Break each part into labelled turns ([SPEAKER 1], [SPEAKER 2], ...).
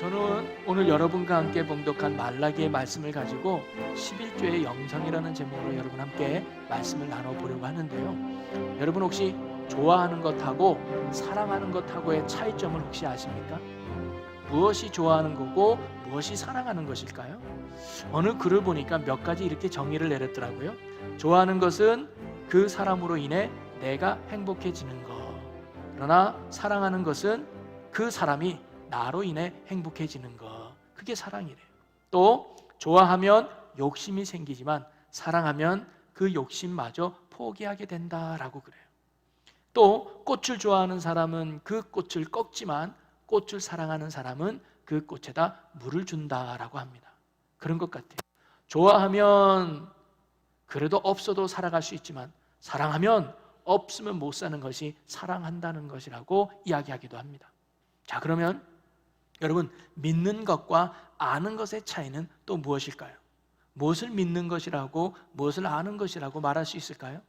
[SPEAKER 1] 저는 오늘 여러분과 함께 봉독한 말라기의 말씀을 가지고 11조의 영성이라는 제목으로 여러분 함께 말씀을 나눠보려고 하는데요. 여러분 혹시 좋아하는 것하고 사랑하는 것하고의 차이점을 혹시 아십니까? 무엇이 좋아하는 거고 무엇이 사랑하는 것일까요? 어느 글을 보니까 몇 가지 이렇게 정의를 내렸더라고요. 좋아하는 것은 그 사람으로 인해 내가 행복해지는 것. 그러나 사랑하는 것은 그 사람이 나로 인해 행복해지는 것. 그게 사랑이래요. 또 좋아하면 욕심이 생기지만 사랑하면 그 욕심마저 포기하게 된다라고 그래요. 또 꽃을 좋아하는 사람은 그 꽃을 꺾지만 꽃을 사랑하는 사람은 그 꽃에다 물을 준다라고 합니다. 그런 것 같아요. 좋아하면 그래도 없어도 살아갈 수 있지만 사랑하면 없으면 못 사는 것이 사랑한다는 것이라고 이야기하기도 합니다. 자, 그러면 여러분, 믿는 것과 아는 것의 차이는 또 무엇일까요? 무엇을 믿는 것이라고 무엇을 아는 것이라고 말할 수 있을까요?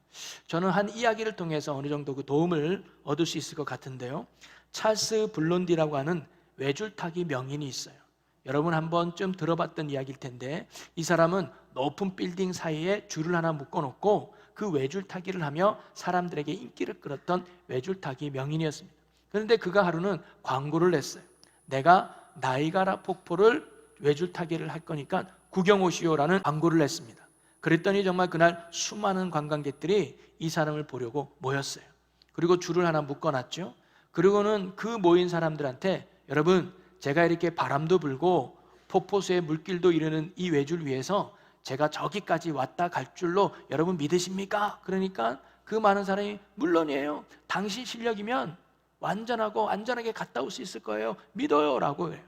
[SPEAKER 1] 저는 한 이야기를 통해서 어느 정도 그 도움을 얻을 수 있을 것 같은데요. 찰스 블론디라고 하는 외줄타기 명인이 있어요. 여러분 한 번쯤 들어봤던 이야기일 텐데, 이 사람은 높은 빌딩 사이에 줄을 하나 묶어놓고 그 외줄타기를 하며 사람들에게 인기를 끌었던 외줄타기 명인이었습니다. 그런데 그가 하루는 광고를 냈어요. 내가 나이가라 폭포를 외줄타기를 할 거니까 구경 오시오라는 광고를 냈습니다. 그랬더니 정말 그날 수많은 관광객들이 이 사람을 보려고 모였어요. 그리고 줄을 하나 묶어놨죠. 그리고는 그 모인 사람들한테, 여러분, 제가 이렇게 바람도 불고 폭포수에 물길도 이르는 이 외줄 위에서 제가 저기까지 왔다 갈 줄로 여러분 믿으십니까? 그러니까 그 많은 사람이 물론이에요. 당신 실력이면 완전하고 안전하게 갔다 올 수 있을 거예요. 믿어요 라고 해요.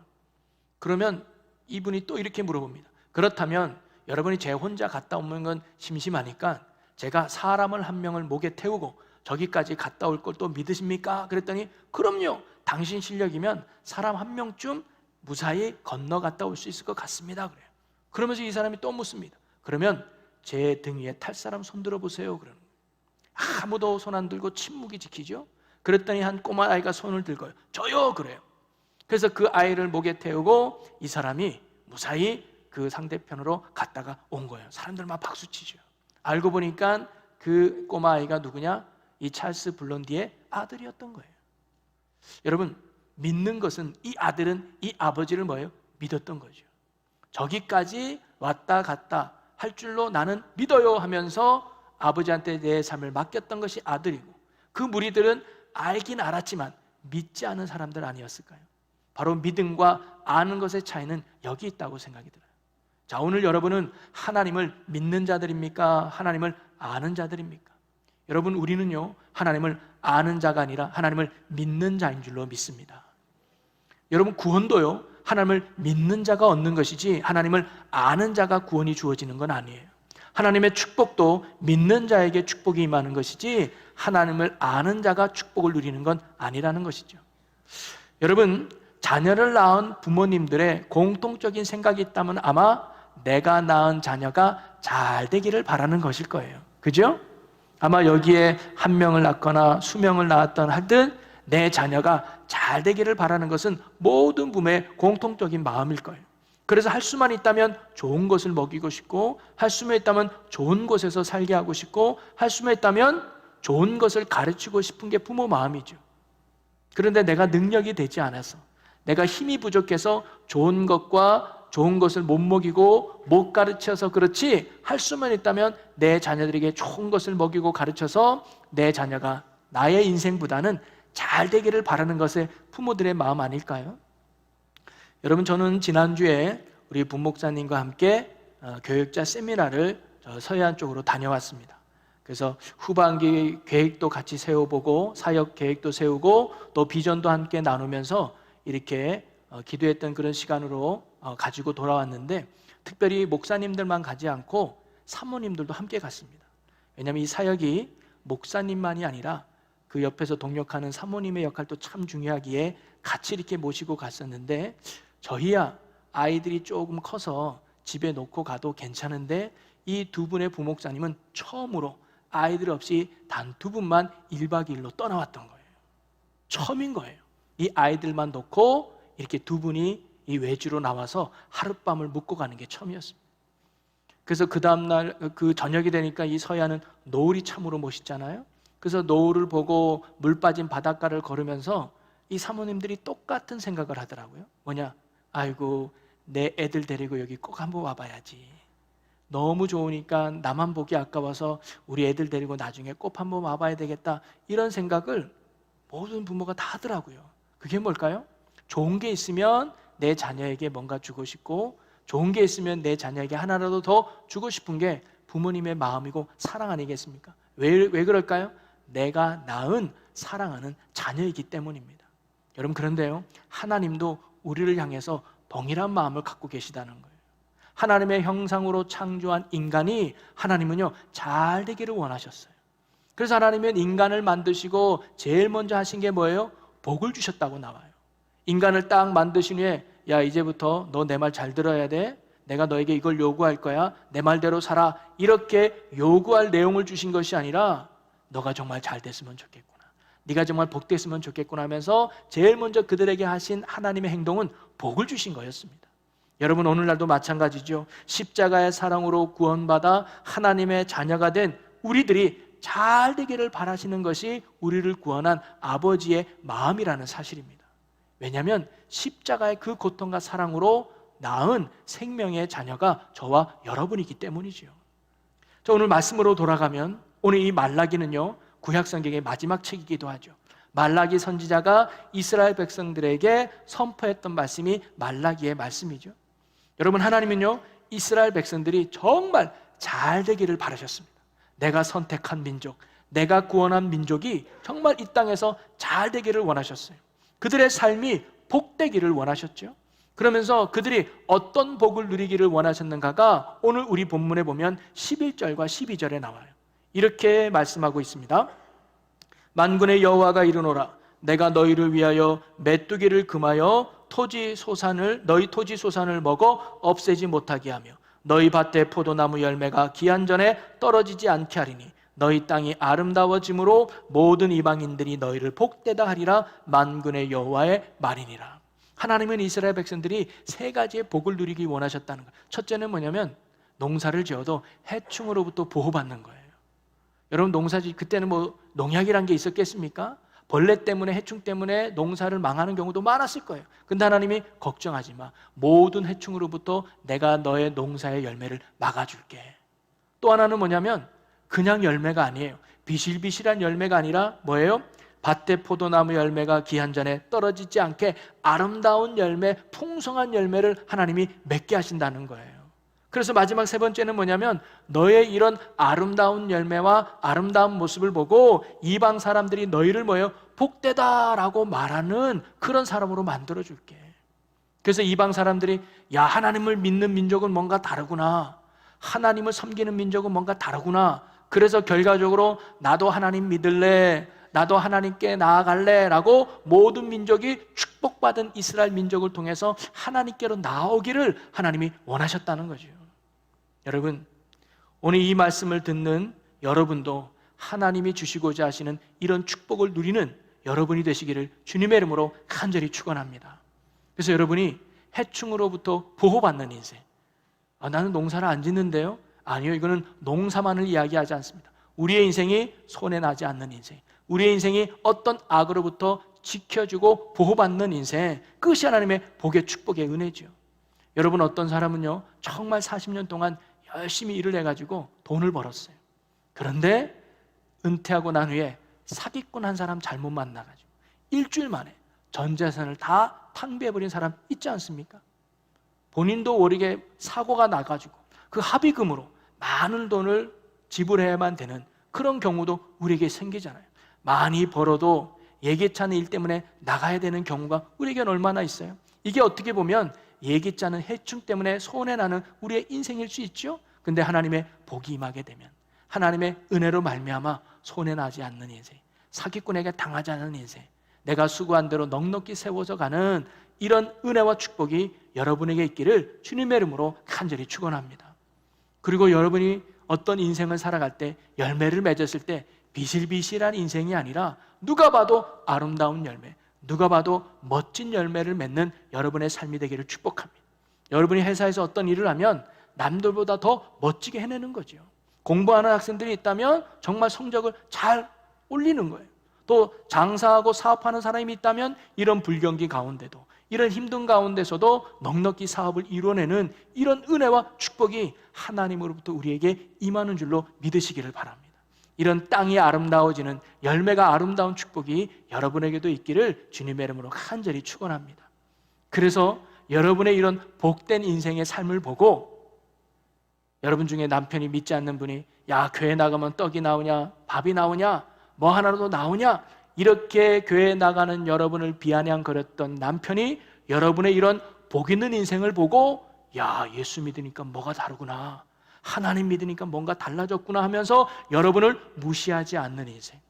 [SPEAKER 1] 그러면 이분이 또 이렇게 물어봅니다. 그렇다면 여러분이 제 혼자 갔다 오는 건 심심하니까 제가 사람을 한 명을 목에 태우고 저기까지 갔다 올 걸 또 믿으십니까? 그랬더니 그럼요. 당신 실력이면 사람 한 명쯤 무사히 건너 갔다 올 수 있을 것 같습니다. 그래요. 그러면서 이 사람이 또 묻습니다. 그러면 제 등 위에 탈 사람 손 들어보세요. 그러는 거예요. 아무도 손 안 들고 침묵이 지키죠. 그랬더니 한 꼬마 아이가 손을 들고요. 저요! 그래요. 그래서 그 아이를 목에 태우고 이 사람이 무사히 그 상대편으로 갔다가 온 거예요. 사람들 막 박수치죠. 알고 보니까 그 꼬마 아이가 누구냐? 이 찰스 블론디의 아들이었던 거예요. 여러분, 믿는 것은 이 아들은 이 아버지를 뭐예요? 믿었던 거죠. 저기까지 왔다 갔다 할 줄로 나는 믿어요 하면서 아버지한테 내 삶을 맡겼던 것이 아들이고, 그 무리들은 알긴 알았지만 믿지 않은 사람들 아니었을까요? 바로 믿음과 아는 것의 차이는 여기 있다고 생각이 들어요. 자, 오늘 여러분은 하나님을 믿는 자들입니까? 하나님을 아는 자들입니까? 여러분, 우리는요, 하나님을 아는 자가 아니라 하나님을 믿는 자인 줄로 믿습니다. 여러분, 구원도요, 하나님을 믿는 자가 얻는 것이지 하나님을 아는 자가 구원이 주어지는 건 아니에요. 하나님의 축복도 믿는 자에게 축복이 임하는 것이지 하나님을 아는 자가 축복을 누리는 건 아니라는 것이죠. 여러분, 자녀를 낳은 부모님들의 공통적인 생각이 있다면 아마 내가 낳은 자녀가 잘 되기를 바라는 것일 거예요. 그죠? 아마 여기에 한 명을 낳거나 수명을 낳았던 하든 내 자녀가 잘 되기를 바라는 것은 모든 부모의 공통적인 마음일 거예요. 그래서 할 수만 있다면 좋은 것을 먹이고 싶고, 할 수만 있다면 좋은 곳에서 살게 하고 싶고, 할 수만 있다면 좋은 것을 가르치고 싶은 게 부모 마음이죠. 그런데 내가 능력이 되지 않아서, 내가 힘이 부족해서 좋은 것과 좋은 것을 못 먹이고 못 가르쳐서 그렇지, 할 수만 있다면 내 자녀들에게 좋은 것을 먹이고 가르쳐서 내 자녀가 나의 인생보다는 잘 되기를 바라는 것이 부모들의 마음 아닐까요? 여러분, 저는 지난주에 우리 부목사님과 함께 교육자 세미나를 서해안 쪽으로 다녀왔습니다. 그래서 후반기 계획도 같이 세워보고 사역 계획도 세우고 또 비전도 함께 나누면서 이렇게 기도했던 그런 시간으로 가지고 돌아왔는데, 특별히 목사님들만 가지 않고 사모님들도 함께 갔습니다. 왜냐하면 이 사역이 목사님만이 아니라 그 옆에서 동역하는 사모님의 역할도 참 중요하기에 같이 이렇게 모시고 갔었는데, 저희야 아이들이 조금 커서 집에 놓고 가도 괜찮은데 이 두 분의 부목사님은 처음으로 아이들 없이 단 두 분만 1박 2일로 떠나왔던 거예요. 처음인 거예요. 이 아이들만 놓고 이렇게 두 분이 이 외지로 나와서 하룻밤을 묵고 가는 게 처음이었습니다. 그래서 그 다음날 그 저녁이 되니까 이 서야는 노을이 참으로 멋있잖아요. 그래서 노을을 보고 물 빠진 바닷가를 걸으면서 이 사모님들이 똑같은 생각을 하더라고요. 뭐냐? 아이고, 내 애들 데리고 여기 꼭 한번 와봐야지. 너무 좋으니까 나만 보기 아까워서 우리 애들 데리고 나중에 꼭 한번 와봐야 되겠다. 이런 생각을 모든 부모가 다 하더라고요. 그게 뭘까요? 좋은 게 있으면 내 자녀에게 뭔가 주고 싶고, 좋은 게 있으면 내 자녀에게 하나라도 더 주고 싶은 게 부모님의 마음이고 사랑 아니겠습니까? 왜 그럴까요? 내가 낳은 사랑하는 자녀이기 때문입니다. 여러분, 그런데요, 하나님도 우리를 향해서 동일한 마음을 갖고 계시다는 거예요. 하나님의 형상으로 창조한 인간이 하나님은요, 잘 되기를 원하셨어요. 그래서 하나님은 인간을 만드시고 제일 먼저 하신 게 뭐예요? 복을 주셨다고 나와요. 인간을 딱 만드신 후에, 야, 이제부터 너 내 말 잘 들어야 돼. 내가 너에게 이걸 요구할 거야. 내 말대로 살아. 이렇게 요구할 내용을 주신 것이 아니라 너가 정말 잘 됐으면 좋겠구나, 네가 정말 복됐으면 좋겠구나 하면서 제일 먼저 그들에게 하신 하나님의 행동은 복을 주신 거였습니다. 여러분, 오늘날도 마찬가지죠. 십자가의 사랑으로 구원받아 하나님의 자녀가 된 우리들이 잘 되기를 바라시는 것이 우리를 구원한 아버지의 마음이라는 사실입니다. 왜냐하면 십자가의 그 고통과 사랑으로 낳은 생명의 자녀가 저와 여러분이기 때문이지요. 자, 오늘 말씀으로 돌아가면 오늘 이 말라기는요, 구약성경의 마지막 책이기도 하죠. 말라기 선지자가 이스라엘 백성들에게 선포했던 말씀이 말라기의 말씀이죠. 여러분, 하나님은요, 이스라엘 백성들이 정말 잘 되기를 바라셨습니다. 내가 선택한 민족, 내가 구원한 민족이 정말 이 땅에서 잘 되기를 원하셨어요. 그들의 삶이 복되기를 원하셨죠. 그러면서 그들이 어떤 복을 누리기를 원하셨는가가 오늘 우리 본문에 보면 11절과 12절에 나와요. 이렇게 말씀하고 있습니다. 만군의 여호와가 이르노라, 내가 너희를 위하여 메뚜기를 금하여 너희 토지 소산을 먹어 없애지 못하게 하며 너희 밭에 포도나무 열매가 기한 전에 떨어지지 않게 하리니 너희 땅이 아름다워짐으로 모든 이방인들이 너희를 복되다 하리라. 만군의 여호와의 말이니라. 하나님은 이스라엘 백성들이 세 가지의 복을 누리기 원하셨다는 거예요. 첫째는 뭐냐면 농사를 지어도 해충으로부터 보호받는 거예요. 여러분, 농사지 그때는 뭐 농약이란 게 있었겠습니까? 벌레 때문에, 해충 때문에 농사를 망하는 경우도 많았을 거예요. 근데 하나님이 걱정하지 마, 모든 해충으로부터 내가 너의 농사의 열매를 막아줄게. 또 하나는 뭐냐면 그냥 열매가 아니에요. 비실비실한 열매가 아니라 뭐예요? 밭에 포도나무 열매가 기한 전에 떨어지지 않게 아름다운 열매, 풍성한 열매를 하나님이 맺게 하신다는 거예요. 그래서 마지막 세 번째는 뭐냐면 너의 이런 아름다운 열매와 아름다운 모습을 보고 이방 사람들이 너희를 뭐예요? 복되다라고 말하는 그런 사람으로 만들어줄게. 그래서 이방 사람들이, 야, 하나님을 믿는 민족은 뭔가 다르구나, 하나님을 섬기는 민족은 뭔가 다르구나, 그래서 결과적으로 나도 하나님 믿을래, 나도 하나님께 나아갈래 라고 모든 민족이 축복받은 이스라엘 민족을 통해서 하나님께로 나오기를 하나님이 원하셨다는 거죠. 여러분, 오늘 이 말씀을 듣는 여러분도 하나님이 주시고자 하시는 이런 축복을 누리는 여러분이 되시기를 주님의 이름으로 간절히 축원합니다. 그래서 여러분이 해충으로부터 보호받는 인생, 나는 농사를 안 짓는데요? 아니요, 이거는 농사만을 이야기하지 않습니다. 우리의 인생이 손해나지 않는 인생, 우리의 인생이 어떤 악으로부터 지켜주고 보호받는 인생, 그것이 하나님의 복의 축복의 은혜죠. 여러분, 어떤 사람은요 정말 40년 동안 열심히 일을 해가지고 돈을 벌었어요. 그런데 은퇴하고 난 후에 사기꾼 한 사람 잘못 만나가지고 일주일 만에 전 재산을 다 탕비해버린 사람 있지 않습니까? 본인도 모르게 사고가 나가지고 그 합의금으로 많은 돈을 지불해야만 되는 그런 경우도 우리에게 생기잖아요. 많이 벌어도 예기치 않은 일 때문에 나가야 되는 경우가 우리에게는 얼마나 있어요. 이게 어떻게 보면 예기치 않은 해충 때문에 손해나는 우리의 인생일 수 있죠. 근데 하나님의 복이 임하게 되면 하나님의 은혜로 말미암아 손해나지 않는 인생, 사기꾼에게 당하지 않는 인생, 내가 수고한 대로 넉넉히 세워져 가는 이런 은혜와 축복이 여러분에게 있기를 주님의 이름으로 간절히 축원합니다. 그리고 여러분이 어떤 인생을 살아갈 때 열매를 맺었을 때 비실비실한 인생이 아니라 누가 봐도 아름다운 열매, 누가 봐도 멋진 열매를 맺는 여러분의 삶이 되기를 축복합니다. 여러분이 회사에서 어떤 일을 하면 남들보다 더 멋지게 해내는 거죠. 공부하는 학생들이 있다면 정말 성적을 잘 올리는 거예요. 또 장사하고 사업하는 사람이 있다면 이런 불경기 가운데도, 이런 힘든 가운데서도 넉넉히 사업을 이뤄내는 이런 은혜와 축복이 하나님으로부터 우리에게 임하는 줄로 믿으시기를 바랍니다. 이런 땅이 아름다워지는, 열매가 아름다운 축복이 여러분에게도 있기를 주님의 이름으로 간절히 축원합니다. 그래서 여러분의 이런 복된 인생의 삶을 보고, 여러분 중에 남편이 믿지 않는 분이 야, 교회 나가면 떡이 나오냐, 밥이 나오냐, 뭐 하나라도 나오냐, 이렇게 교회에 나가는 여러분을 비아냥거렸던 남편이 여러분의 이런 복 있는 인생을 보고 야, 예수 믿으니까 뭐가 다르구나, 하나님 믿으니까 뭔가 달라졌구나 하면서 여러분을 무시하지 않는 인생,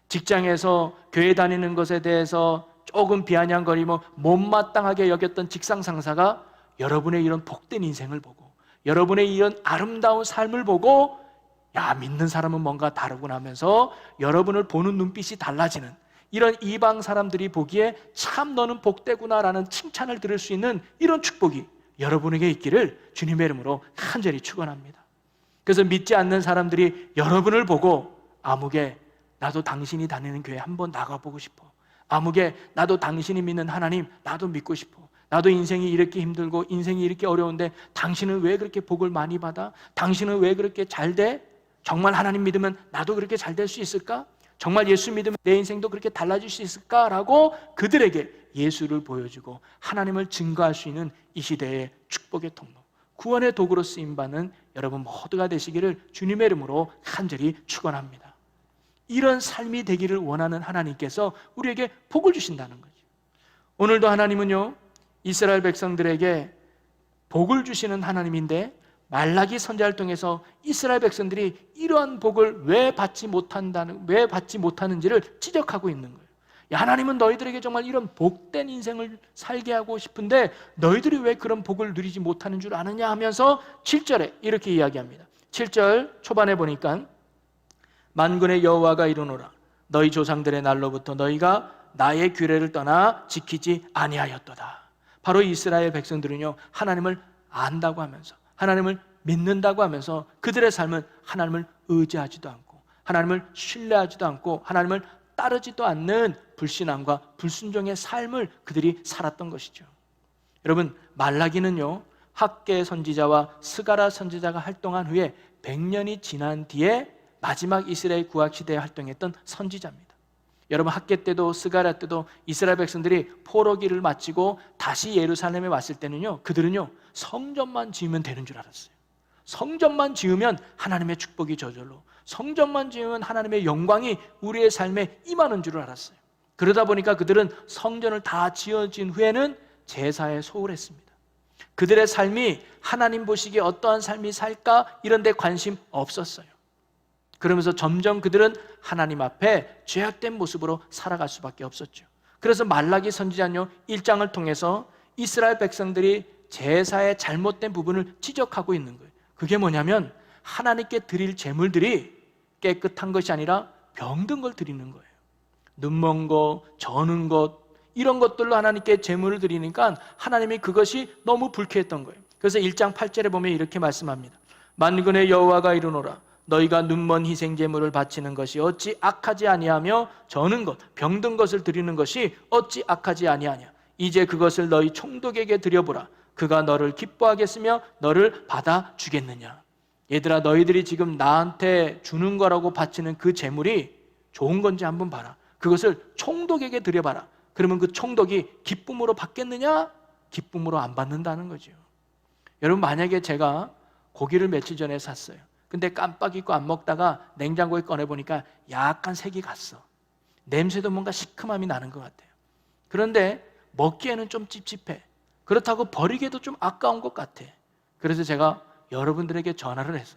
[SPEAKER 1] 직장에서 교회 다니는 것에 대해서 조금 비아냥거리며 못마땅하게 여겼던 직장 상사가 여러분의 이런 복된 인생을 보고, 여러분의 이런 아름다운 삶을 보고 야, 믿는 사람은 뭔가 다르구나 하면서 여러분을 보는 눈빛이 달라지는, 이런 이방 사람들이 보기에 참 너는 복되구나라는 칭찬을 들을 수 있는 이런 축복이 여러분에게 있기를 주님의 이름으로 간절히 축원합니다. 그래서 믿지 않는 사람들이 여러분을 보고 아무개, 나도 당신이 다니는 교회 한번 나가보고 싶어, 아무개, 나도 당신이 믿는 하나님 나도 믿고 싶어, 나도 인생이 이렇게 힘들고 인생이 이렇게 어려운데 당신은 왜 그렇게 복을 많이 받아? 당신은 왜 그렇게 잘 돼? 정말 하나님 믿으면 나도 그렇게 잘 될 수 있을까? 정말 예수 믿으면 내 인생도 그렇게 달라질 수 있을까? 라고 그들에게 예수를 보여주고 하나님을 증거할 수 있는 이 시대의 축복의 통로, 구원의 도구로 쓰임받는 여러분 모두가 되시기를 주님의 이름으로 간절히 축원합니다. 이런 삶이 되기를 원하는 하나님께서 우리에게 복을 주신다는 거죠. 오늘도 하나님은요, 이스라엘 백성들에게 복을 주시는 하나님인데 말라기 선지자를 통해서 이스라엘 백성들이 이러한 복을 왜 받지 못하는지를 지적하고 있는 거예요. 하나님은 너희들에게 정말 이런 복된 인생을 살게 하고 싶은데 너희들이 왜 그런 복을 누리지 못하는 줄 아느냐 하면서 7절에 이렇게 이야기합니다. 7절 초반에 보니까 만군의 여호와가 이르노라, 너희 조상들의 날로부터 너희가 나의 규례를 떠나 지키지 아니하였도다. 바로 이스라엘 백성들은요, 하나님을 안다고 하면서, 하나님을 믿는다고 하면서 그들의 삶은 하나님을 의지하지도 않고 하나님을 신뢰하지도 않고 하나님을 따르지도 않는 불신앙과 불순종의 삶을 그들이 살았던 것이죠. 여러분, 말라기는요, 학개 선지자와 스가랴 선지자가 활동한 후에 100년이 지난 뒤에 마지막 이스라엘 구약 시대에 활동했던 선지자입니다. 여러분, 학개 때도 스가랴 때도 이스라엘 백성들이 포로기를 마치고 다시 예루살렘에 왔을 때는요, 그들은요 성전만 지으면 되는 줄 알았어요. 성전만 지으면 하나님의 축복이 저절로, 성전만 지으면 하나님의 영광이 우리의 삶에 임하는 줄 알았어요. 그러다 보니까 그들은 성전을 다 지어진 후에는 제사에 소홀했습니다. 그들의 삶이 하나님 보시기에 어떠한 삶이 살까 이런 데 관심 없었어요. 그러면서 점점 그들은 하나님 앞에 죄악된 모습으로 살아갈 수밖에 없었죠. 그래서 말라기 선지자는요 1장을 통해서 이스라엘 백성들이 제사의 잘못된 부분을 지적하고 있는 거예요. 그게 뭐냐면 하나님께 드릴 제물들이 깨끗한 것이 아니라 병든 걸 드리는 거예요. 눈먼 것, 저는 것, 이런 것들로 하나님께 제물을 드리니까 하나님이 그것이 너무 불쾌했던 거예요. 그래서 1장 8절에 보면 이렇게 말씀합니다. 만군의 여호와가 이르노라, 너희가 눈먼 희생 제물을 바치는 것이 어찌 악하지 아니하며 저는 것, 병든 것을 드리는 것이 어찌 악하지 아니하냐. 이제 그것을 너희 총독에게 드려보라. 그가 너를 기뻐하겠으며 너를 받아주겠느냐. 얘들아, 너희들이 지금 나한테 주는 거라고 바치는 그 제물이 좋은 건지 한번 봐라. 그것을 총독에게 드려봐라. 그러면 그 총독이 기쁨으로 받겠느냐? 기쁨으로 안 받는다는 거죠. 여러분, 만약에 제가 고기를 며칠 전에 샀어요. 근데 깜빡 잊고 안 먹다가 냉장고에 꺼내보니까 약간 색이 갔어. 냄새도 뭔가 시큼함이 나는 것 같아요. 그런데 먹기에는 좀 찝찝해. 그렇다고 버리기에도 좀 아까운 것 같아. 그래서 제가 여러분들에게 전화를 해서,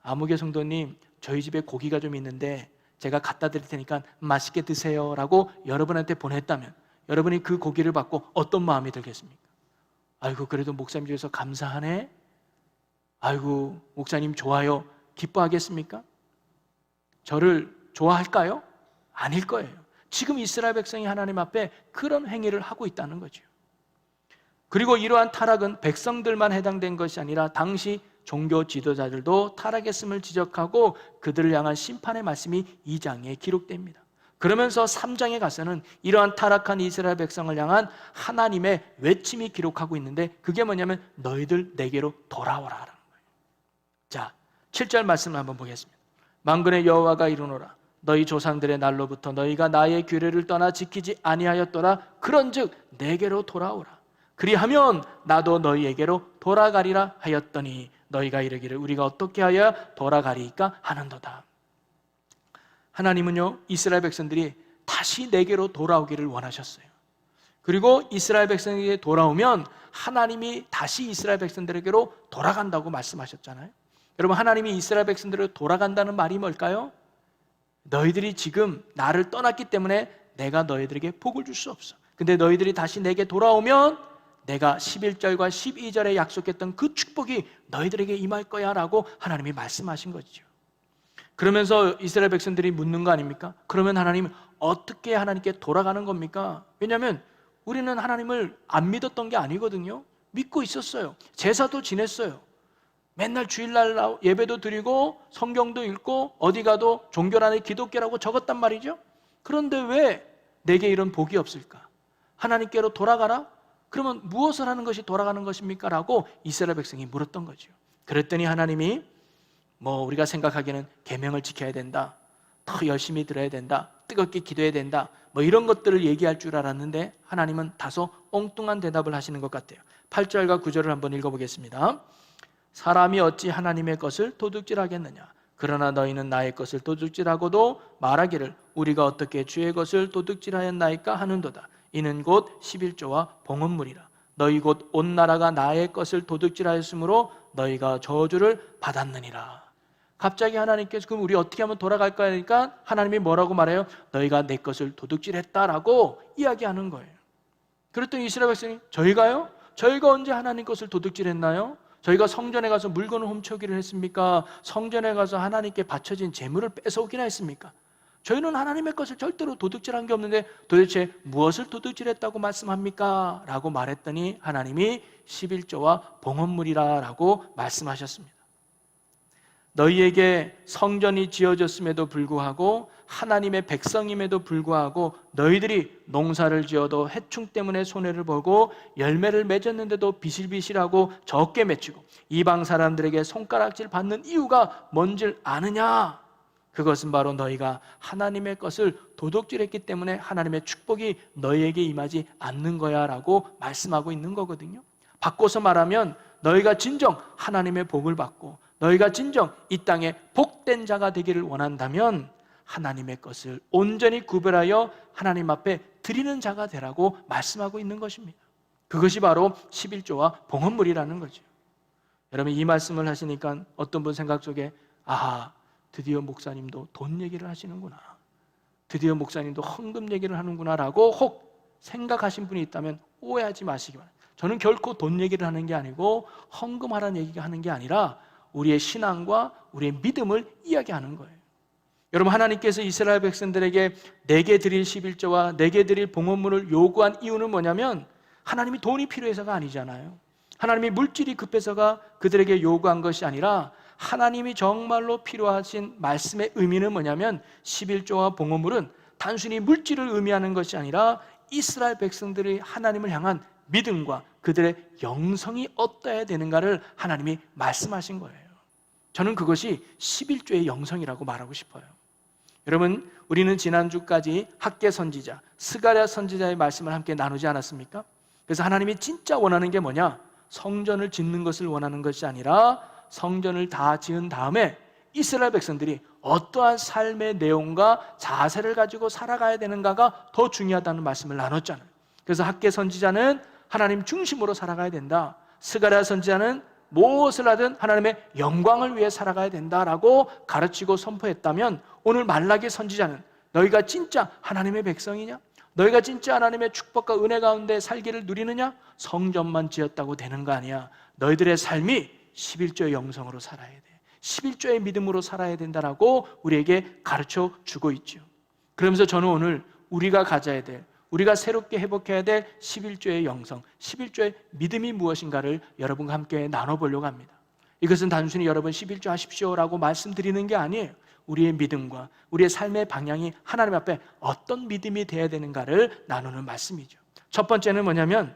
[SPEAKER 1] 아무개 성도님, 저희 집에 고기가 좀 있는데 제가 갖다 드릴 테니까 맛있게 드세요 라고 여러분한테 보냈다면 여러분이 그 고기를 받고 어떤 마음이 들겠습니까? 아이고, 그래도 목사님 중에서 감사하네. 아이고, 목사님 좋아요. 기뻐하겠습니까? 저를 좋아할까요? 아닐 거예요. 지금 이스라엘 백성이 하나님 앞에 그런 행위를 하고 있다는 거죠. 그리고 이러한 타락은 백성들만 해당된 것이 아니라 당시 종교 지도자들도 타락했음을 지적하고 그들을 향한 심판의 말씀이 2장에 기록됩니다. 그러면서 3장에 가서는 이러한 타락한 이스라엘 백성을 향한 하나님의 외침이 기록하고 있는데, 그게 뭐냐면 너희들 내게로 돌아오라 라는 거예요. 자, 7절 말씀을 한번 보겠습니다. 만군의 여호와가 이르노라. 너희 조상들의 날로부터 너희가 나의 규례를 떠나 지키지 아니하였더라. 그런즉 내게로 돌아오라. 그리하면 나도 너희에게로 돌아가리라 하였더니 너희가 이르기를 우리가 어떻게 하여야 돌아가리이까 하는도다. 하나님은요, 이스라엘 백성들이 다시 내게로 돌아오기를 원하셨어요. 그리고 이스라엘 백성에게 돌아오면 하나님이 다시 이스라엘 백성들에게로 돌아간다고 말씀하셨잖아요. 여러분, 하나님이 이스라엘 백성들에게 돌아간다는 말이 뭘까요? 너희들이 지금 나를 떠났기 때문에 내가 너희들에게 복을 줄 수 없어. 근데 너희들이 다시 내게 돌아오면 내가 11절과 12절에 약속했던 그 축복이 너희들에게 임할 거야 라고 하나님이 말씀하신 거죠. 그러면서 이스라엘 백성들이 묻는 거 아닙니까? 그러면 하나님 어떻게 하나님께 돌아가는 겁니까? 왜냐하면 우리는 하나님을 안 믿었던 게 아니거든요. 믿고 있었어요. 제사도 지냈어요. 맨날 주일날 예배도 드리고 성경도 읽고 어디 가도 종교란에 기독교라고 적었단 말이죠. 그런데 왜 내게 이런 복이 없을까? 하나님께로 돌아가라? 그러면 무엇을 하는 것이 돌아가는 것입니까? 라고 이스라엘 백성이 물었던 거죠. 그랬더니 하나님이 우리가 생각하기에는 계명을 지켜야 된다, 더 열심히 들어야 된다, 뜨겁게 기도해야 된다, 이런 것들을 얘기할 줄 알았는데 하나님은 다소 엉뚱한 대답을 하시는 것 같아요. 8절과 9절을 한번 읽어보겠습니다. 사람이 어찌 하나님의 것을 도둑질하겠느냐? 그러나 너희는 나의 것을 도둑질하고도 말하기를 우리가 어떻게 주의 것을 도둑질하였나이까 하는도다. 이는 곧 11조와 봉헌물이라. 너희 곧 온 나라가 나의 것을 도둑질하였으므로 너희가 저주를 받았느니라. 갑자기 하나님께서 그럼 우리 어떻게 하면 돌아갈까 하니까 하나님이 뭐라고 말해요? 너희가 내 것을 도둑질했다라고 이야기하는 거예요. 그랬더니 이스라엘 백성이 저희가요? 저희가 언제 하나님 것을 도둑질했나요? 저희가 성전에 가서 물건을 훔쳐오기를 했습니까? 성전에 가서 하나님께 바쳐진 재물을 뺏어오기나 했습니까? 저희는 하나님의 것을 절대로 도둑질한 게 없는데 도대체 무엇을 도둑질했다고 말씀합니까? 라고 말했더니 하나님이 11조와 봉헌물이라 라고 말씀하셨습니다. 너희에게 성전이 지어졌음에도 불구하고 하나님의 백성임에도 불구하고 너희들이 농사를 지어도 해충 때문에 손해를 보고 열매를 맺었는데도 비실비실하고 적게 맺히고 이방 사람들에게 손가락질 받는 이유가 뭔지 아느냐? 그것은 바로 너희가 하나님의 것을 도둑질했기 때문에 하나님의 축복이 너희에게 임하지 않는 거야 라고 말씀하고 있는 거거든요. 바꿔서 말하면 너희가 진정 하나님의 복을 받고 너희가 진정 이 땅에 복된 자가 되기를 원한다면 하나님의 것을 온전히 구별하여 하나님 앞에 드리는 자가 되라고 말씀하고 있는 것입니다. 그것이 바로 11조와 봉헌물이라는 거죠. 여러분, 이 말씀을 하시니까 어떤 분 생각 속에 드디어 목사님도 돈 얘기를 하시는구나, 드디어 목사님도 헌금 얘기를 하는구나 라고 혹 생각하신 분이 있다면 오해하지 마시기 바랍니다. 저는 결코 돈 얘기를 하는 게 아니고 헌금하라는 얘기가 하는 게 아니라 우리의 신앙과 우리의 믿음을 이야기하는 거예요. 여러분, 하나님께서 이스라엘 백성들에게 내게 드릴 11조와 내게 드릴 봉헌물을 요구한 이유는 뭐냐면 하나님이 돈이 필요해서가 아니잖아요. 하나님이 물질이 급해서가 그들에게 요구한 것이 아니라 하나님이 정말로 필요하신 말씀의 의미는 뭐냐면 11조와 봉헌물은 단순히 물질을 의미하는 것이 아니라 이스라엘 백성들이 하나님을 향한 믿음과 그들의 영성이 어떠해야 되는가를 하나님이 말씀하신 거예요. 저는 그것이 11조의 영성이라고 말하고 싶어요. 여러분, 우리는 지난주까지 학개 선지자, 스가랴 선지자의 말씀을 함께 나누지 않았습니까? 그래서 하나님이 진짜 원하는 게 뭐냐? 성전을 짓는 것을 원하는 것이 아니라 성전을 다 지은 다음에 이스라엘 백성들이 어떠한 삶의 내용과 자세를 가지고 살아가야 되는가가 더 중요하다는 말씀을 나눴잖아요. 그래서 학개 선지자는 하나님 중심으로 살아가야 된다. 스가랴 선지자는 무엇을 하든 하나님의 영광을 위해 살아가야 된다라고 가르치고 선포했다면 오늘 말라기 선지자는 너희가 진짜 하나님의 백성이냐? 너희가 진짜 하나님의 축복과 은혜 가운데 살기를 누리느냐? 성전만 지었다고 되는 거 아니야. 너희들의 삶이 11조의 영성으로 살아야 돼. 11조의 믿음으로 살아야 된다라고 우리에게 가르쳐 주고 있죠. 그러면서 저는 오늘 우리가 가져야 될, 우리가 새롭게 회복해야 될 11조의 영성, 11조의 믿음이 무엇인가를 여러분과 함께 나눠보려고 합니다. 이것은 단순히 여러분 11조 하십시오라고 말씀드리는 게 아니에요. 우리의 믿음과 우리의 삶의 방향이 하나님 앞에 어떤 믿음이 되어야 되는가를 나누는 말씀이죠. 첫 번째는 뭐냐면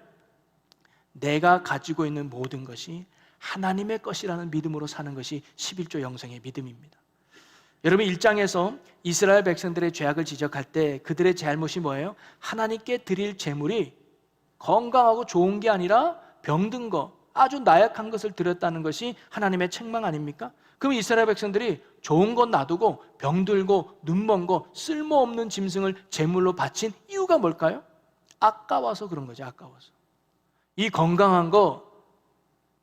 [SPEAKER 1] 내가 가지고 있는 모든 것이 하나님의 것이라는 믿음으로 사는 것이 11조 영성의 믿음입니다. 여러분 1장에서 이스라엘 백성들의 죄악을 지적할 때 그들의 잘못이 뭐예요? 하나님께 드릴 제물이 건강하고 좋은 게 아니라 병든 거, 아주 나약한 것을 드렸다는 것이 하나님의 책망 아닙니까? 그럼 이스라엘 백성들이 좋은 건 놔두고 병들고 눈먼 거 쓸모없는 짐승을 제물로 바친 이유가 뭘까요? 아까워서 그런 거죠. 아까워서. 이 건강한 거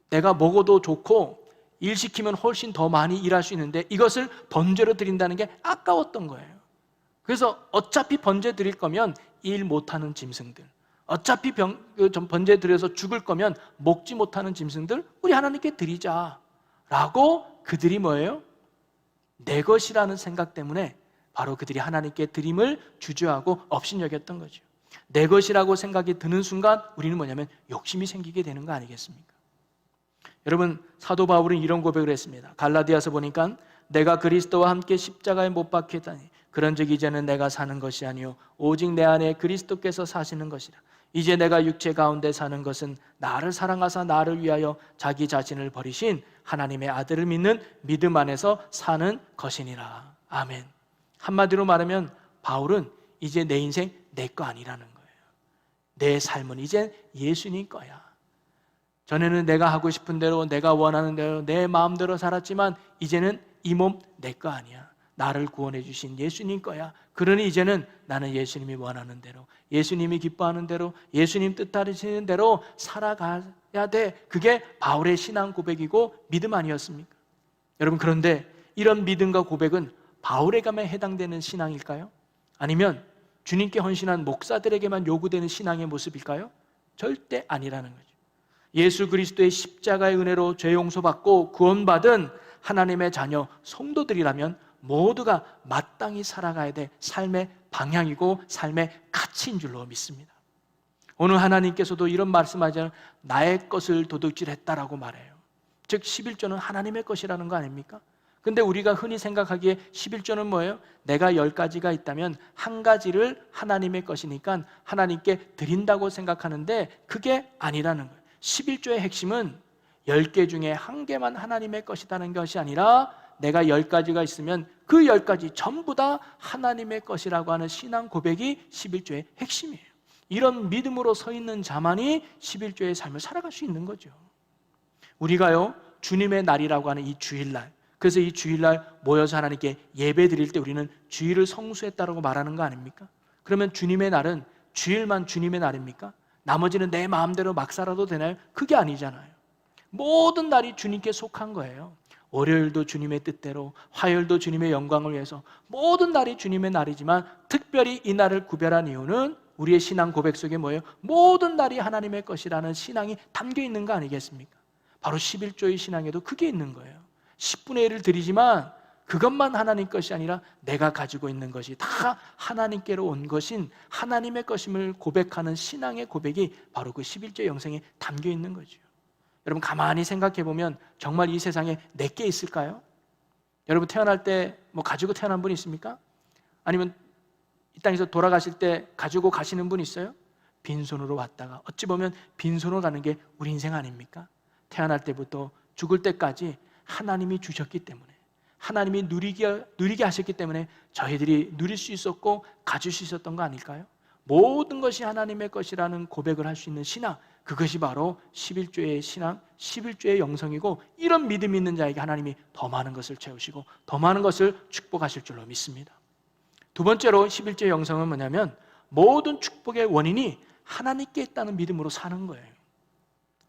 [SPEAKER 1] 내가 먹어도 좋고 일 시키면 훨씬 더 많이 일할 수 있는데 이것을 번제로 드린다는 게 아까웠던 거예요. 그래서 어차피 번제 드릴 거면 일 못하는 짐승들, 어차피 번제 드려서 죽을 거면 먹지 못하는 짐승들 우리 하나님께 드리자라고 그들이 뭐예요? 내 것이라는 생각 때문에 바로 그들이 하나님께 드림을 주저하고 업신여겼던 거죠. 내 것이라고 생각이 드는 순간 우리는 뭐냐면 욕심이 생기게 되는 거 아니겠습니까? 여러분 사도 바울은 이런 고백을 했습니다. 갈라디아서 보니까 내가 그리스도와 함께 십자가에 못 박혔다니 그런즉 이제는 내가 사는 것이 아니요 오직 내 안에 그리스도께서 사시는 것이라. 이제 내가 육체 가운데 사는 것은 나를 사랑하사 나를 위하여 자기 자신을 버리신 하나님의 아들을 믿는 믿음 안에서 사는 것이니라. 아멘. 한마디로 말하면 바울은 이제 내 인생 내 거 아니라는 거예요. 내 삶은 이제 예수님 거야. 전에는 내가 하고 싶은 대로 내가 원하는 대로 내 마음대로 살았지만 이제는 이 몸 내 거 아니야. 나를 구원해 주신 예수님 거야. 그러니 이제는 나는 예수님이 원하는 대로, 예수님이 기뻐하는 대로, 예수님 뜻하시는 대로 살아가야 돼. 그게 바울의 신앙 고백이고 믿음 아니었습니까? 여러분 그런데 이런 믿음과 고백은 바울에게만 해당되는 신앙일까요? 아니면 주님께 헌신한 목사들에게만 요구되는 신앙의 모습일까요? 절대 아니라는 거죠. 예수 그리스도의 십자가의 은혜로 죄 용서받고 구원받은 하나님의 자녀 성도들이라면 모두가 마땅히 살아가야 될 삶의 방향이고 삶의 가치인 줄로 믿습니다. 오늘 하나님께서도 이런 말씀하잖아요. 나의 것을 도둑질했다라고 말해요. 즉 11조는 하나님의 것이라는 거 아닙니까? 근데 우리가 흔히 생각하기에 11조는 뭐예요? 내가 10가지가 있다면 한 가지를 하나님의 것이니까 하나님께 드린다고 생각하는데 그게 아니라는 거예요. 11조의 핵심은 10개 중에 한 개만 하나님의 것이라는 것이 아니라 내가 10가지가 있으면 그 10가지 전부 다 하나님의 것이라고 하는 신앙 고백이 11조의 핵심이에요. 이런 믿음으로 서 있는 자만이 11조의 삶을 살아갈 수 있는 거죠. 우리가요 주님의 날이라고 하는 이 주일날, 그래서 이 주일날 모여서 하나님께 예배 드릴 때 우리는 주일을 성수했다라고 말하는 거 아닙니까? 그러면 주님의 날은 주일만 주님의 날입니까? 나머지는 내 마음대로 막 살아도 되나요? 그게 아니잖아요. 모든 날이 주님께 속한 거예요. 월요일도 주님의 뜻대로, 화요일도 주님의 영광을 위해서 모든 날이 주님의 날이지만 특별히 이 날을 구별한 이유는 우리의 신앙 고백 속에 뭐예요? 모든 날이 하나님의 것이라는 신앙이 담겨 있는 거 아니겠습니까? 바로 11조의 신앙에도 그게 있는 거예요. 10분의 1을 드리지만 그것만 하나님 것이 아니라 내가 가지고 있는 것이 다 하나님께로 온 것인 하나님의 것임을 고백하는 신앙의 고백이 바로 그 11조 영성에 담겨 있는 거죠. 여러분 가만히 생각해 보면 정말 이 세상에 내게 있을까요? 여러분 태어날 때 뭐 가지고 태어난 분 있습니까? 아니면 이 땅에서 돌아가실 때 가지고 가시는 분 있어요? 빈손으로 왔다가 어찌 보면 빈손으로 가는 게 우리 인생 아닙니까? 태어날 때부터 죽을 때까지 하나님이 주셨기 때문에, 하나님이 누리게 하셨기 때문에 저희들이 누릴 수 있었고 가질 수 있었던 거 아닐까요? 모든 것이 하나님의 것이라는 고백을 할 수 있는 신앙, 그것이 바로 11조의 신앙, 11조의 영성이고 이런 믿음이 있는 자에게 하나님이 더 많은 것을 채우시고 더 많은 것을 축복하실 줄로 믿습니다. 두 번째로 11조의 영성은 뭐냐면 모든 축복의 원인이 하나님께 있다는 믿음으로 사는 거예요.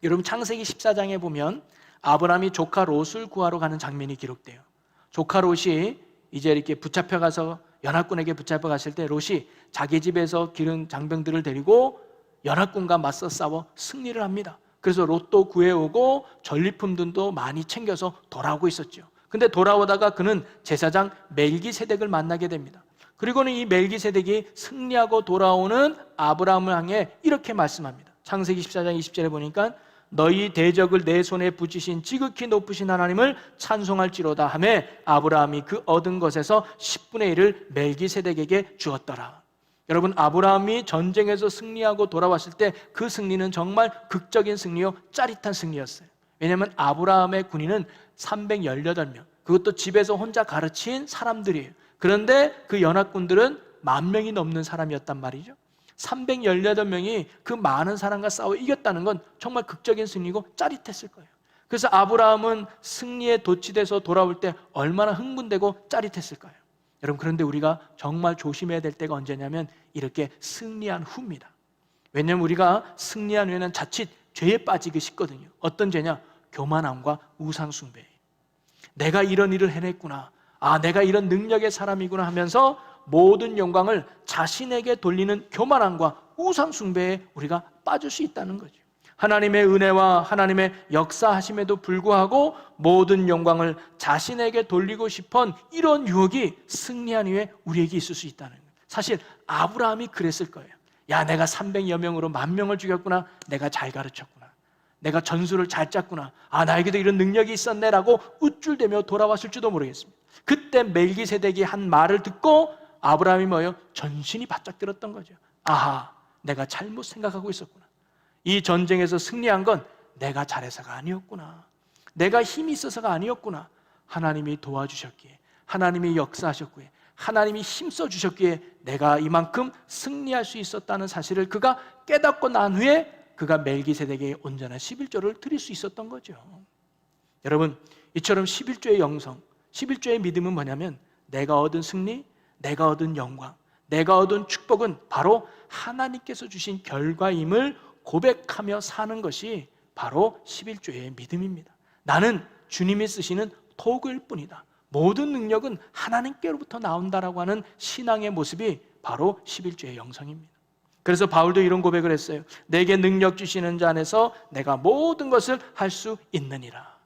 [SPEAKER 1] 여러분 창세기 14장에 보면 아브라함이 조카 롯을 구하러 가는 장면이 기록돼요. 조카 롯이 이제 이렇게 붙잡혀가서 연합군에게 붙잡혀갔을 때 롯이 자기 집에서 기른 장병들을 데리고 연합군과 맞서 싸워 승리를 합니다. 그래서 롯도 구해오고 전리품들도 많이 챙겨서 돌아오고 있었죠. 근데 돌아오다가 그는 제사장 멜기세덱을 만나게 됩니다. 그리고는 이 멜기세덱이 승리하고 돌아오는 아브라함을 향해 이렇게 말씀합니다. 창세기 14장 20절에 보니까 너희 대적을 내 손에 붙이신 지극히 높으신 하나님을 찬송할지로다 하며 아브라함이 그 얻은 것에서 10분의 1을 멜기세덱에게 주었더라. 여러분, 아브라함이 전쟁에서 승리하고 돌아왔을 때 그 승리는 정말 극적인 승리요, 짜릿한 승리였어요. 왜냐하면 아브라함의 군인은 318명, 그것도 집에서 혼자 가르친 사람들이에요. 그런데 그 연합군들은 10,000명이 넘는 사람이었단 말이죠. 318명이 그 많은 사람과 싸워 이겼다는 건 정말 극적인 승리고 짜릿했을 거예요. 그래서 아브라함은 승리에 도취돼서 돌아올 때 얼마나 흥분되고 짜릿했을까요? 여러분, 그런데 우리가 정말 조심해야 될 때가 언제냐면 이렇게 승리한 후입니다. 왜냐하면 우리가 승리한 후에는 자칫 죄에 빠지기 쉽거든요. 어떤 죄냐? 교만함과 우상숭배. 내가 이런 일을 해냈구나, 내가 이런 능력의 사람이구나 하면서 모든 영광을 자신에게 돌리는 교만함과 우상숭배에 우리가 빠질 수 있다는 거죠. 하나님의 은혜와 하나님의 역사하심에도 불구하고 모든 영광을 자신에게 돌리고 싶은 이런 유혹이 승리한 이후에 우리에게 있을 수 있다는 거예요. 사실 아브라함이 그랬을 거예요. 야, 내가 300여 명으로 10,000명을 죽였구나, 내가 잘 가르쳤구나, 내가 전술을 잘 짰구나, 나에게도 이런 능력이 있었네 라고 우쭐대며 돌아왔을지도 모르겠습니다. 그때 멜기세덱이 한 말을 듣고 아브라함이 뭐예요? 전신이 바짝 들었던 거죠. 아하, 내가 잘못 생각하고 있었구나. 이 전쟁에서 승리한 건 내가 잘해서가 아니었구나, 내가 힘이 있어서가 아니었구나. 하나님이 도와주셨기에, 하나님이 역사하셨기에, 하나님이 힘써 주셨기에 내가 이만큼 승리할 수 있었다는 사실을 그가 깨닫고 난 후에 그가 멜기세덱에게 온전한 11조를 드릴 수 있었던 거죠. 여러분, 이처럼 11조의 영성, 11조의 믿음은 뭐냐면 내가 얻은 승리, 내가 얻은 영광, 내가 얻은 축복은 바로 하나님께서 주신 결과임을 고백하며 사는 것이 바로 11조의 믿음입니다. 나는 주님이 쓰시는 도구일 뿐이다, 모든 능력은 하나님께로부터 나온다라고 하는 신앙의 모습이 바로 11조의 영성입니다. 그래서 바울도 이런 고백을 했어요. 내게 능력 주시는 자 안에서 내가 모든 것을 할 수 있느니라.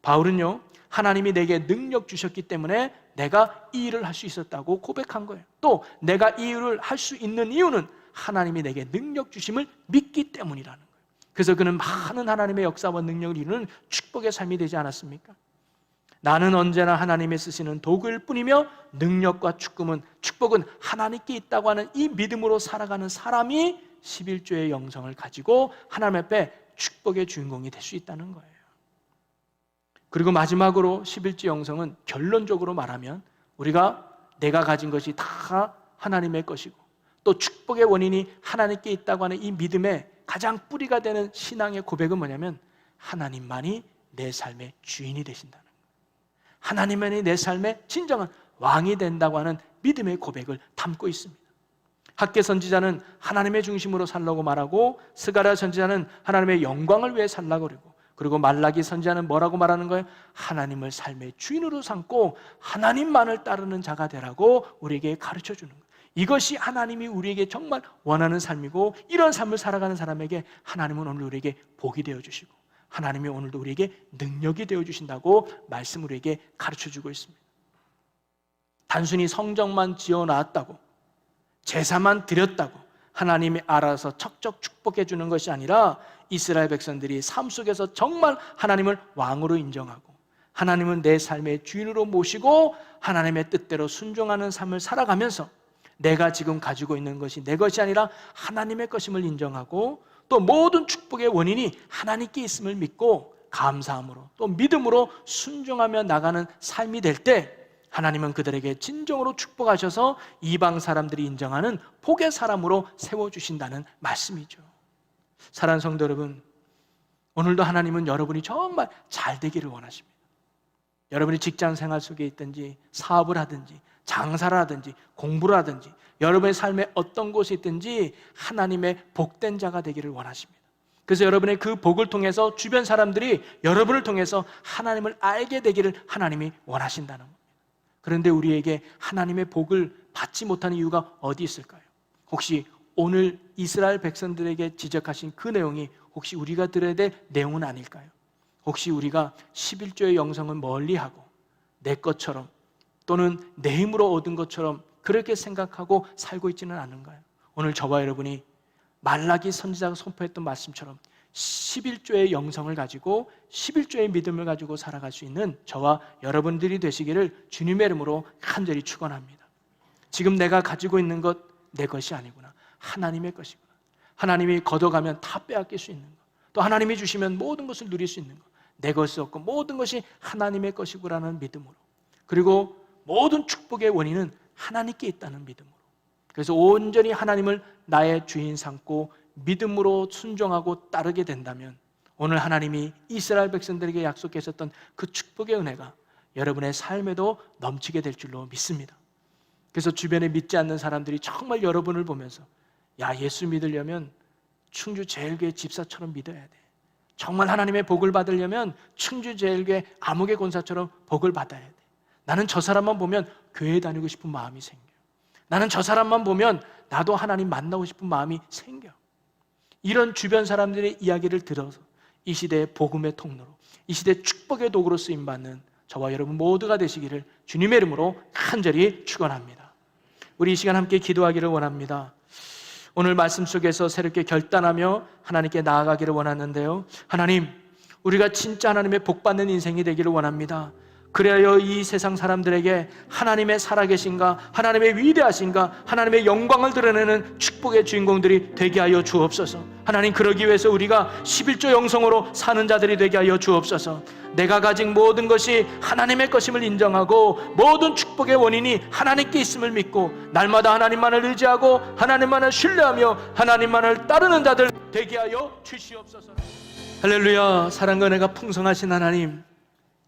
[SPEAKER 1] 바울은요, 하나님이 내게 능력 주셨기 때문에 내가 이 일을 할 수 있었다고 고백한 거예요. 또 내가 이 일을 할 수 있는 이유는 하나님이 내게 능력 주심을 믿기 때문이라는 거예요. 그래서 그는 많은 하나님의 역사와 능력을 이루는 축복의 삶이 되지 않았습니까? 나는 언제나 하나님이 쓰시는 도구일 뿐이며 능력과 축복은 하나님께 있다고 하는 이 믿음으로 살아가는 사람이 11조의 영성을 가지고 하나님 앞에 축복의 주인공이 될 수 있다는 거예요. 그리고 마지막으로 11조 영성은 결론적으로 말하면 우리가 내가 가진 것이 다 하나님의 것이고 또 축복의 원인이 하나님께 있다고 하는 이 믿음의 가장 뿌리가 되는 신앙의 고백은 뭐냐면 하나님만이 내 삶의 주인이 되신다는 거예요. 하나님만이 내 삶의 진정한 왕이 된다고 하는 믿음의 고백을 담고 있습니다. 학개 선지자는 하나님의 중심으로 살라고 말하고 스가랴 선지자는 하나님의 영광을 위해 살라고 그리고 말라기 선지자는 뭐라고 말하는 거예요? 하나님을 삶의 주인으로 삼고 하나님만을 따르는 자가 되라고 우리에게 가르쳐 주는 거예요. 이것이 하나님이 우리에게 정말 원하는 삶이고 이런 삶을 살아가는 사람에게 하나님은 오늘 우리에게 복이 되어주시고 하나님이 오늘도 우리에게 능력이 되어주신다고 말씀 우리에게 가르쳐주고 있습니다. 단순히 성전만 지어놨다고 제사만 드렸다고 하나님이 알아서 척척 축복해 주는 것이 아니라 이스라엘 백성들이 삶 속에서 정말 하나님을 왕으로 인정하고 하나님은 내 삶의 주인으로 모시고 하나님의 뜻대로 순종하는 삶을 살아가면서 내가 지금 가지고 있는 것이 내 것이 아니라 하나님의 것임을 인정하고 또 모든 축복의 원인이 하나님께 있음을 믿고 감사함으로 또 믿음으로 순종하며 나가는 삶이 될 때 하나님은 그들에게 진정으로 축복하셔서 이방 사람들이 인정하는 복의 사람으로 세워주신다는 말씀이죠. 사랑하는 성도 여러분, 오늘도 하나님은 여러분이 정말 잘 되기를 원하십니다. 여러분이 직장 생활 속에 있든지 사업을 하든지 장사를 하든지 공부를 하든지 여러분의 삶에 어떤 곳에 있든지 하나님의 복된 자가 되기를 원하십니다. 그래서 여러분의 그 복을 통해서 주변 사람들이 여러분을 통해서 하나님을 알게 되기를 하나님이 원하신다는 겁니다. 그런데 우리에게 하나님의 복을 받지 못하는 이유가 어디 있을까요? 혹시 오늘 이스라엘 백성들에게 지적하신 그 내용이 혹시 우리가 들어야 될 내용은 아닐까요? 혹시 우리가 11조의 영성은 멀리하고 내 것처럼 또는 내 힘으로 얻은 것처럼 그렇게 생각하고 살고 있지는 않은가요? 오늘 저와 여러분이 말라기 선지자가 선포했던 말씀처럼 11조의 영성을 가지고 11조의 믿음을 가지고 살아갈 수 있는 저와 여러분들이 되시기를 주님의 이름으로 간절히 축원합니다. 지금 내가 가지고 있는 것 내 것이 아니구나, 하나님의 것이구나. 하나님이 걷어가면 다 빼앗길 수 있는 것, 또 하나님이 주시면 모든 것을 누릴 수 있는 것, 내 것이 없고 모든 것이 하나님의 것이구라는 믿음으로, 그리고 모든 축복의 원인은 하나님께 있다는 믿음으로, 그래서 온전히 하나님을 나의 주인 삼고 믿음으로 순종하고 따르게 된다면 오늘 하나님이 이스라엘 백성들에게 약속하셨던 그 축복의 은혜가 여러분의 삶에도 넘치게 될 줄로 믿습니다. 그래서 주변에 믿지 않는 사람들이 정말 여러분을 보면서 야, 예수 믿으려면 충주제일교회 집사처럼 믿어야 돼, 정말 하나님의 복을 받으려면 충주제일교회 아무개 권사처럼 복을 받아야 돼, 나는 저 사람만 보면 교회 다니고 싶은 마음이 생겨, 나는 저 사람만 보면 나도 하나님 만나고 싶은 마음이 생겨. 이런 주변 사람들의 이야기를 들어서 이 시대의 복음의 통로로, 이 시대의 축복의 도구로 쓰임받는 저와 여러분 모두가 되시기를 주님의 이름으로 간절히 축원합니다. 우리 이 시간 함께 기도하기를 원합니다. 오늘 말씀 속에서 새롭게 결단하며 하나님께 나아가기를 원하는데요, 하나님, 우리가 진짜 하나님의 복받는 인생이 되기를 원합니다. 그래야 이 세상 사람들에게 하나님의 살아계신가, 하나님의 위대하신가, 하나님의 영광을 드러내는 축복의 주인공들이 되게 하여 주옵소서. 하나님, 그러기 위해서 우리가 11조 영성으로 사는 자들이 되게 하여 주옵소서. 내가 가진 모든 것이 하나님의 것임을 인정하고 모든 축복의 원인이 하나님께 있음을 믿고 날마다 하나님만을 의지하고 하나님만을 신뢰하며 하나님만을 따르는 자들 되게 하여 주시옵소서. 할렐루야. 사랑과 은혜가 풍성하신 하나님,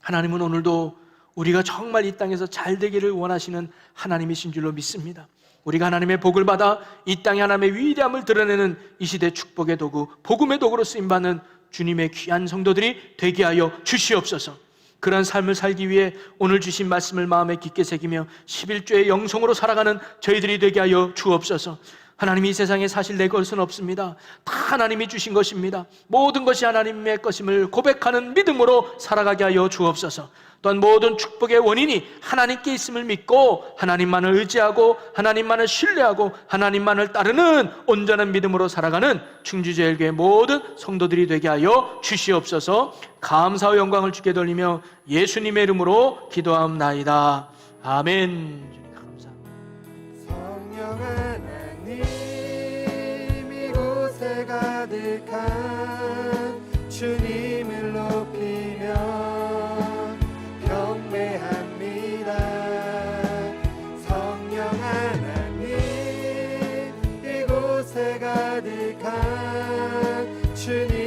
[SPEAKER 1] 하나님은 오늘도 우리가 정말 이 땅에서 잘 되기를 원하시는 하나님이신 줄로 믿습니다. 우리가 하나님의 복을 받아 이 땅에 하나님의 위대함을 드러내는 이 시대 축복의 도구, 복음의 도구로 쓰임받는 주님의 귀한 성도들이 되게 하여 주시옵소서. 그런 삶을 살기 위해 오늘 주신 말씀을 마음에 깊게 새기며 11조의 영성으로 살아가는 저희들이 되게 하여 주옵소서. 하나님이 이 세상에 사실 내 것은 없습니다. 다 하나님이 주신 것입니다. 모든 것이 하나님의 것임을 고백하는 믿음으로 살아가게 하여 주옵소서. 또한 모든 축복의 원인이 하나님께 있음을 믿고 하나님만을 의지하고 하나님만을 신뢰하고 하나님만을 따르는 온전한 믿음으로 살아가는 충주제일교회 모든 성도들이 되게 하여 주시옵소서. 감사와 영광을 주께 돌리며 예수님의 이름으로 기도하옵나이다. 아멘.
[SPEAKER 2] 가득한 주님을 높이며 경배합니다. 성령 하나님, 이곳에 가득한 주님